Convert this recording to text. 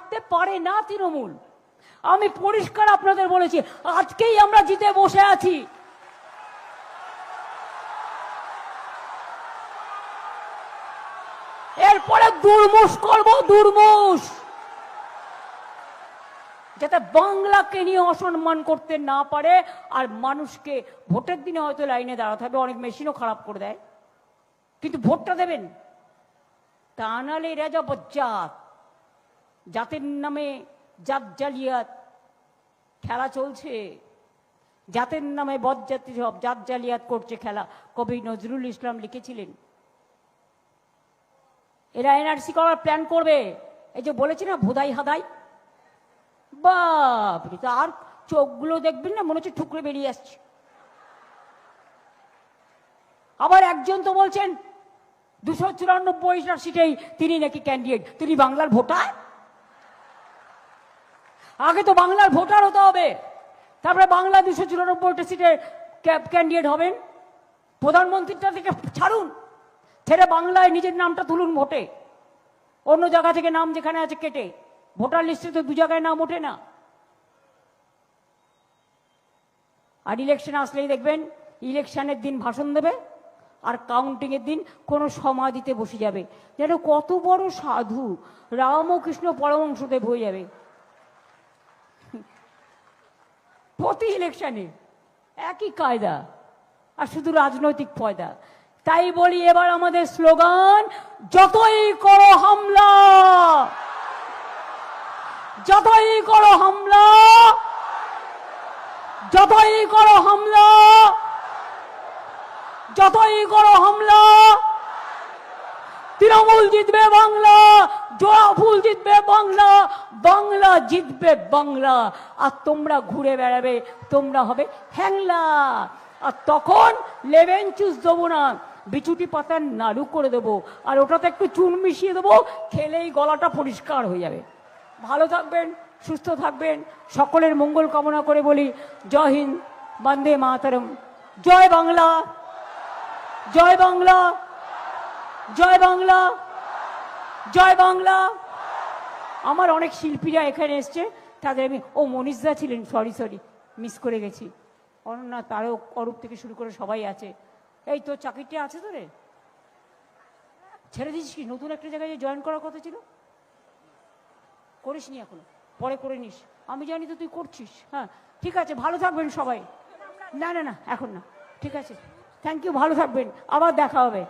হারতে পারে না তৃণমূল। আমি পরিষ্কার আপনাদের বলেছি, আজকেই আমরা জিতে বসে আছি। এরপরে দুর্মুষ করব, দুর্মুষ, যাতে বাংলাকে নিয়ে অসম্মান করতে না পারে। আর মানুষকে ভোটের দিনে হয়তো লাইনে দাঁড়াতে হবে, অনেক মেশিনও খারাপ করে দেয়, কিন্তু ভোটটা দেবেন। তা নাহলে এরা যা বজ্জাত, জাতের নামে জাত জালিয়াত খেলা চলছে, জাতের নামে বজ্জাতি সব জাত জালিয়াত করছে খেলা। কবি নজরুল ইসলাম লিখেছিলেন। এরা এনআরসি করার প্ল্যান করবে। এই যে বলেছি না ভোদাই হাদাই, বাপরে, আর চোখগুলো দেখবেন না, মনে হচ্ছে ঠুকরে বেরিয়ে আসছে। আবার একজন তো বলছেন 294টা সিটেই তিনি নাকি ক্যান্ডিডেট। তিনি বাংলার ভোটার? আগে তো বাংলার ভোটার হতে হবে, তারপরে বাংলা 294টা সিটের ক্যান্ডিডেট হবেন। প্রধানমন্ত্রীটা থেকে ছাড়ুন, ছেড়ে বাংলায় নিজের নামটা তুলুন ভোটে। অন্য জায়গা থেকে নাম যেখানে আছে কেটে, ভোটার লিস্টে তো 2 জায়গায় নাম ওঠে না। আর ইলেকশন আসলেই দেখবেন ইলেকশনের দিন ভাষণ দেবে, আর কাউন্টিং এর দিন কোনো সমাধিতে বসে যাবে, যেন কত বড় সাধু রামকৃষ্ণ পরমহংসদেব হয়ে যাবে প্রতি ইলেকশনে। একই কায়দা, আর শুধু রাজনৈতিক ফয়দা। তাই বলি এবার আমাদের স্লোগান, যতই করো হামলা, যতই করো হামলা, যতই করো হামলা, যতই করো হামলা, তৃণমূল জিতবে বাংলা, জোড়া ফুল জিতবে বাংলা, বাংলা জিতবে বাংলা। আর তোমরা ঘুরে বেড়াবে, তোমরা হবে হ্যাংলা। আর তখন লেবেন চুষ দেবো না, বিচুটি পাতার নাড়ু করে দেবো, আর ওটাতে একটু চুন মিশিয়ে দেবো, খেলেই গলাটা পরিষ্কার হয়ে যাবে। ভালো থাকবেন, সুস্থ থাকবেন, সকলের মঙ্গল কামনা করে বলি জয় হিন্দ, বন্দে মাতরম, জয় বাংলা, জয় বাংলা, জয় বাংলা, জয় বাংলা। আমার অনেক শিল্পীরা এখানে এসছে, তাদের আমি, ও মনীষদা ছিলেন, সরি মিস করে গেছি, অনন্যা, তারও, অরূপ থেকে শুরু করে সবাই আছে। এই তোর চাকরিটা আছে তো রে, ছেড়ে দিস কি? নতুন একটা জায়গায় জয়েন করার কথা ছিল, করিস নি এখনো, পরে করে নিস। আমি জানি তো তুই করছিস। হ্যাঁ ঠিক আছে, ভালো থাকবেন সবাই। না না না, এখন না, ঠিক আছে, থ্যাংক ইউ, ভালো থাকবেন, আবার দেখা হবে।